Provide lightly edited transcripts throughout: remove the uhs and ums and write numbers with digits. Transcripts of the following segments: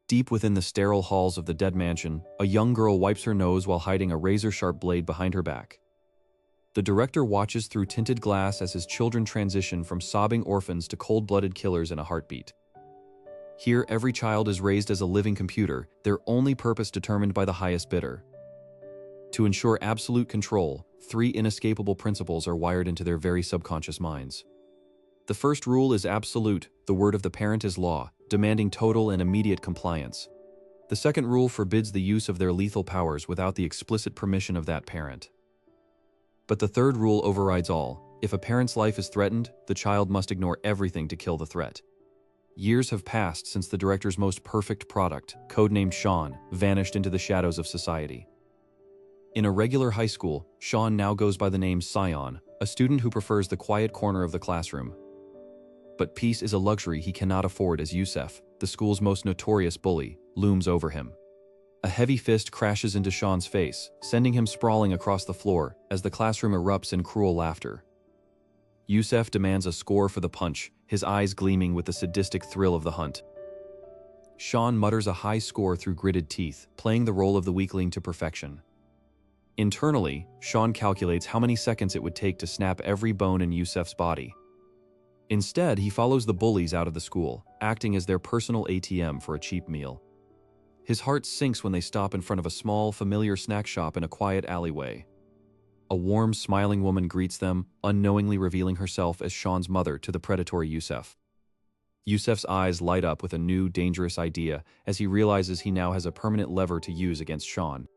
Deep within the sterile halls of the dead mansion, a young girl wipes her nose while hiding a razor-sharp blade behind her back. The director watches through tinted glass as his children transition from sobbing orphans to cold-blooded killers in a heartbeat. Here, every child is raised as a living computer, their only purpose determined by the highest bidder. To ensure absolute control, 3 inescapable principles are wired into their very subconscious minds. The first rule is absolute, the word of the parent is law, demanding total and immediate compliance. The second rule forbids the use of their lethal powers without the explicit permission of that parent. But the third rule overrides all. If a parent's life is threatened, the child must ignore everything to kill the threat. Years have passed since the director's most perfect product, codenamed Sean, vanished into the shadows of society. In a regular high school, Sean now goes by the name Sion, a student who prefers the quiet corner of the classroom. But peace is a luxury he cannot afford as Yusef, the school's most notorious bully, looms over him. A heavy fist crashes into Sean's face, sending him sprawling across the floor as the classroom erupts in cruel laughter. Yusef demands a score for the punch, his eyes gleaming with the sadistic thrill of the hunt. Sean mutters a high score through gritted teeth, playing the role of the weakling to perfection. Internally, Sean calculates how many seconds it would take to snap every bone in Yusef's body. Instead, he follows the bullies out of the school, acting as their personal ATM for a cheap meal. His heart sinks when they stop in front of a small, familiar snack shop in a quiet alleyway. A warm, smiling woman greets them, unknowingly revealing herself as Sean's mother to the predatory Yusef. Yusef's eyes light up with a new, dangerous idea as he realizes he now has a permanent lever to use against Sean.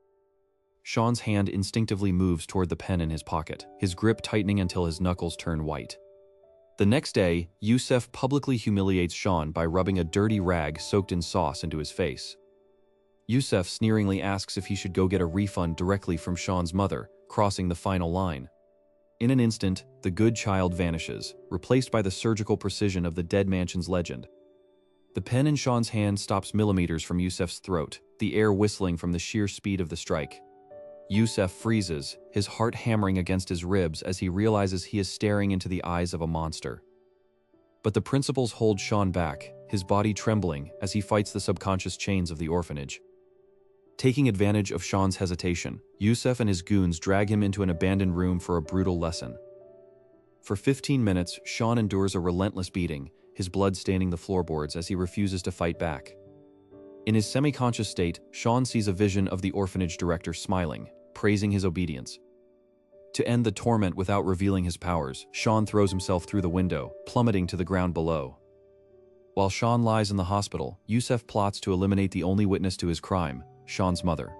Sean's hand instinctively moves toward the pen in his pocket, his grip tightening until his knuckles turn white. The next day, Yusef publicly humiliates Sean by rubbing a dirty rag soaked in sauce into his face. Yusef sneeringly asks if he should go get a refund directly from Sean's mother, crossing the final line. In an instant, the good child vanishes, replaced by the surgical precision of the dead mansion's legend. The pen in Sean's hand stops millimeters from Yusef's throat, the air whistling from the sheer speed of the strike. Yusef freezes, his heart hammering against his ribs as he realizes he is staring into the eyes of a monster. But the principals hold Sean back, his body trembling as he fights the subconscious chains of the orphanage. Taking advantage of Sean's hesitation, Yusef and his goons drag him into an abandoned room for a brutal lesson. For 15 minutes, Sean endures a relentless beating, his blood staining the floorboards as he refuses to fight back. In his semi-conscious state, Sean sees a vision of the orphanage director smiling, praising his obedience. To end the torment without revealing his powers, Sean throws himself through the window, plummeting to the ground below. While Sean lies in the hospital, Yusef plots to eliminate the only witness to his crime, Sean's mother.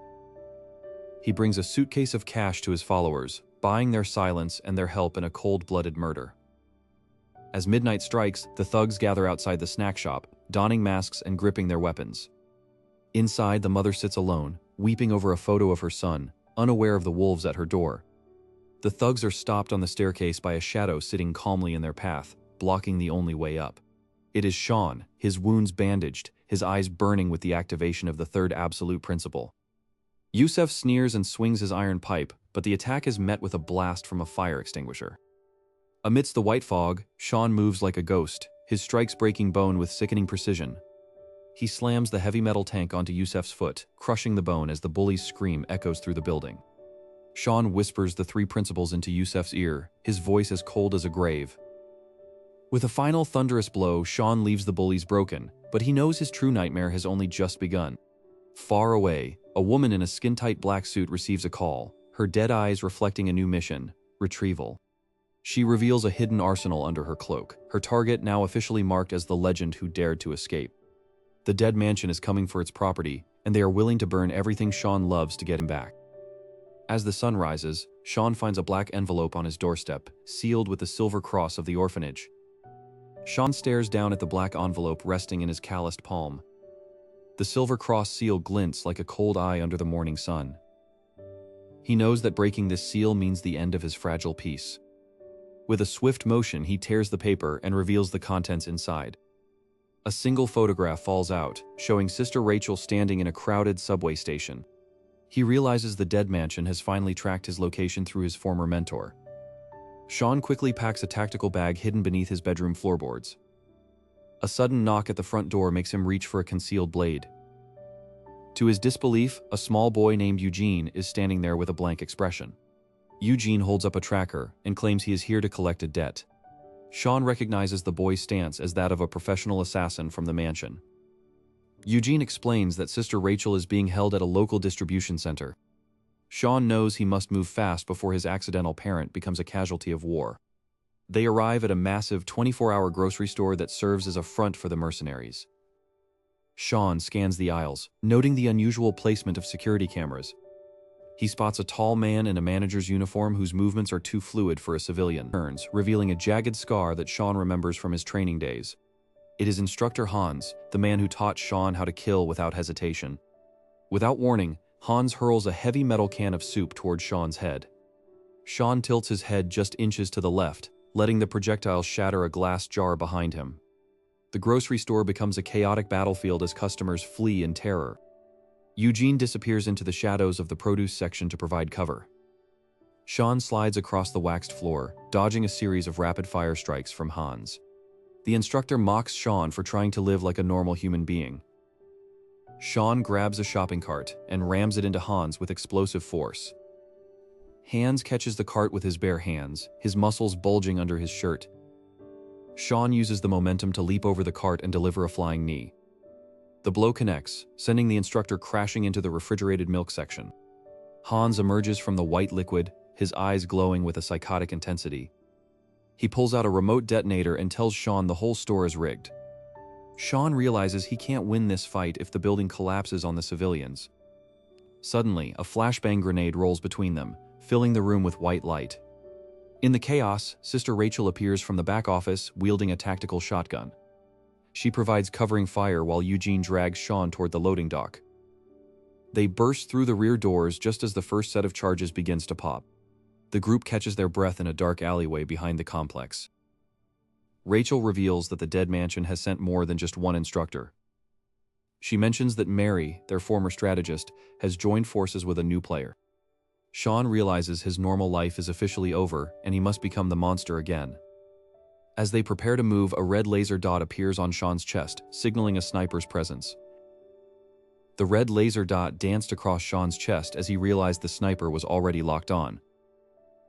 He brings a suitcase of cash to his followers, buying their silence and their help in a cold-blooded murder. As midnight strikes, the thugs gather outside the snack shop, donning masks and gripping their weapons. Inside, the mother sits alone, weeping over a photo of her son, unaware of the wolves at her door. The thugs are stopped on the staircase by a shadow sitting calmly in their path, blocking the only way up. It is Sean, his wounds bandaged, his eyes burning with the activation of the third absolute principle. Yusef sneers and swings his iron pipe, but the attack is met with a blast from a fire extinguisher. Amidst the white fog, Sean moves like a ghost, his strikes breaking bone with sickening precision. He slams the heavy metal tank onto Yusef's foot, crushing the bone as the bully's scream echoes through the building. Sean whispers the 3 principles into Yusef's ear, his voice as cold as a grave. With a final thunderous blow, Sean leaves the bullies broken, but he knows his true nightmare has only just begun. Far away, a woman in a skin-tight black suit receives a call, her dead eyes reflecting a new mission: retrieval. She reveals a hidden arsenal under her cloak, her target now officially marked as the legend who dared to escape. The dead mansion is coming for its property, and they are willing to burn everything Sean loves to get him back. As the sun rises, Sean finds a black envelope on his doorstep, sealed with the silver cross of the orphanage. Sean stares down at the black envelope resting in his calloused palm. The silver cross seal glints like a cold eye under the morning sun. He knows that breaking this seal means the end of his fragile peace. With a swift motion, he tears the paper and reveals the contents inside. A single photograph falls out, showing Sister Rachel standing in a crowded subway station. He realizes the dead mansion has finally tracked his location through his former mentor. Sean quickly packs a tactical bag hidden beneath his bedroom floorboards. A sudden knock at the front door makes him reach for a concealed blade. To his disbelief, a small boy named Eugene is standing there with a blank expression. Eugene holds up a tracker and claims he is here to collect a debt. Sean recognizes the boy's stance as that of a professional assassin from the mansion. Eugene explains that Sister Rachel is being held at a local distribution center. Sean knows he must move fast before his accidental parent becomes a casualty of war. They arrive at a massive 24-hour grocery store that serves as a front for the mercenaries. Sean scans the aisles, noting the unusual placement of security cameras. He spots a tall man in a manager's uniform whose movements are too fluid for a civilian, turns, revealing a jagged scar that Sean remembers from his training days. It is Instructor Hans, the man who taught Sean how to kill without hesitation. Without warning, Hans hurls a heavy metal can of soup toward Sean's head. Sean tilts his head just inches to the left, letting the projectile shatter a glass jar behind him. The grocery store becomes a chaotic battlefield as customers flee in terror. Eugene disappears into the shadows of the produce section to provide cover. Sean slides across the waxed floor, dodging a series of rapid-fire strikes from Hans. The instructor mocks Sean for trying to live like a normal human being. Sean grabs a shopping cart and rams it into Hans with explosive force. Hans catches the cart with his bare hands, his muscles bulging under his shirt. Sean uses the momentum to leap over the cart and deliver a flying knee. The blow connects, sending the instructor crashing into the refrigerated milk section. Hans emerges from the white liquid, his eyes glowing with a psychotic intensity. He pulls out a remote detonator and tells Sean the whole store is rigged. Sean realizes he can't win this fight if the building collapses on the civilians. Suddenly, a flashbang grenade rolls between them, filling the room with white light. In the chaos, Sister Rachel appears from the back office, wielding a tactical shotgun. She provides covering fire while Eugene drags Sean toward the loading dock. They burst through the rear doors just as the first set of charges begins to pop. The group catches their breath in a dark alleyway behind the complex. Rachel reveals that the Dead Mansion has sent more than just one instructor. She mentions that Mary, their former strategist, has joined forces with a new player. Sean realizes his normal life is officially over and he must become the monster again. As they prepare to move, a red laser dot appears on Sean's chest, signaling a sniper's presence. The red laser dot danced across Sean's chest as he realized the sniper was already locked on.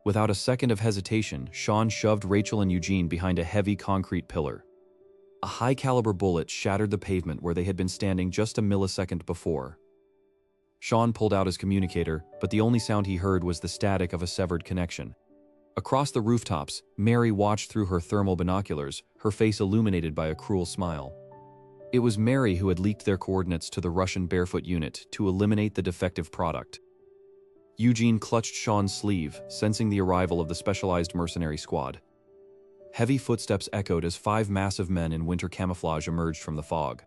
Without a second of hesitation, Sean shoved Rachel and Eugene behind a heavy concrete pillar. A high-caliber bullet shattered the pavement where they had been standing just a millisecond before. Sean pulled out his communicator, but the only sound he heard was the static of a severed connection. Across the rooftops, Mary watched through her thermal binoculars, her face illuminated by a cruel smile. It was Mary who had leaked their coordinates to the Russian Barefoot unit to eliminate the defective product. Eugene clutched Sean's sleeve, sensing the arrival of the specialized mercenary squad. Heavy footsteps echoed as 5 massive men in winter camouflage emerged from the fog.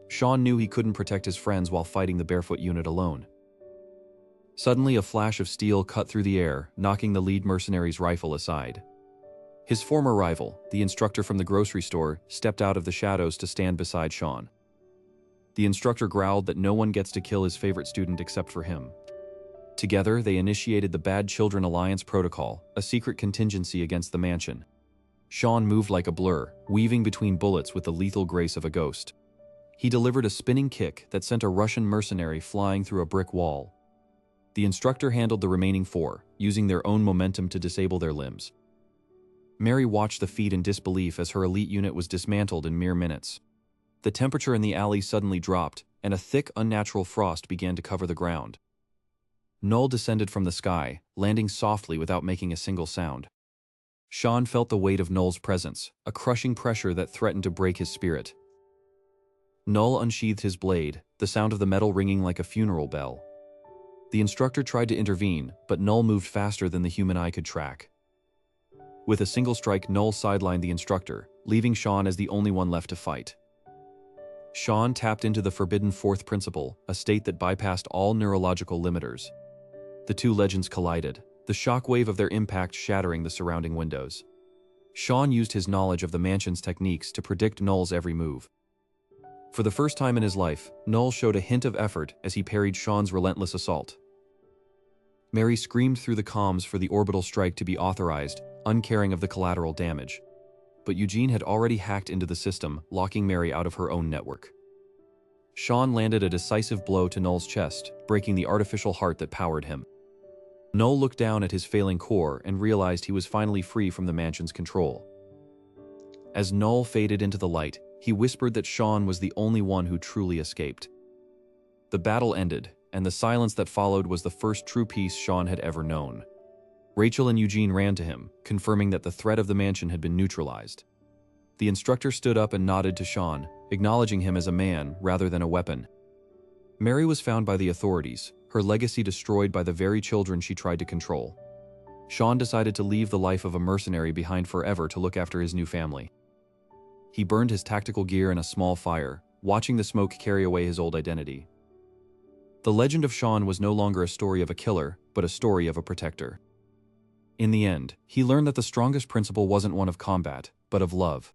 Sean knew he couldn't protect his friends while fighting the Barefoot unit alone. Suddenly, a flash of steel cut through the air, knocking the lead mercenary's rifle aside. His former rival, the instructor from the grocery store, stepped out of the shadows to stand beside Sean. The instructor growled that no one gets to kill his favorite student except for him. Together, they initiated the Bad Children Alliance Protocol, a secret contingency against the mansion. Sean moved like a blur, weaving between bullets with the lethal grace of a ghost. He delivered a spinning kick that sent a Russian mercenary flying through a brick wall. The instructor handled the remaining 4, using their own momentum to disable their limbs. Mary watched the feat in disbelief as her elite unit was dismantled in mere minutes. The temperature in the alley suddenly dropped, and a thick, unnatural frost began to cover the ground. Null descended from the sky, landing softly without making a single sound. Sean felt the weight of Null's presence, a crushing pressure that threatened to break his spirit. Null unsheathed his blade, the sound of the metal ringing like a funeral bell. The instructor tried to intervene, but Null moved faster than the human eye could track. With a single strike, Null sidelined the instructor, leaving Sean as the only one left to fight. Sean tapped into the forbidden 4th principle, a state that bypassed all neurological limiters. The two legends collided, the shockwave of their impact shattering the surrounding windows. Sean used his knowledge of the mansion's techniques to predict Null's every move. For the first time in his life, Null showed a hint of effort as he parried Sean's relentless assault. Mary screamed through the comms for the orbital strike to be authorized, uncaring of the collateral damage. But Eugene had already hacked into the system, locking Mary out of her own network. Sean landed a decisive blow to Null's chest, breaking the artificial heart that powered him. Null looked down at his failing core and realized he was finally free from the mansion's control. As Null faded into the light, he whispered that Sean was the only one who truly escaped. The battle ended, and the silence that followed was the first true peace Sean had ever known. Rachel and Eugene ran to him, confirming that the threat of the mansion had been neutralized. The instructor stood up and nodded to Sean, acknowledging him as a man rather than a weapon. Mary was found by the authorities, her legacy destroyed by the very children she tried to control. Sean decided to leave the life of a mercenary behind forever to look after his new family. He burned his tactical gear in a small fire, watching the smoke carry away his old identity. The legend of Sean was no longer a story of a killer, but a story of a protector. In the end, he learned that the strongest principle wasn't one of combat, but of love.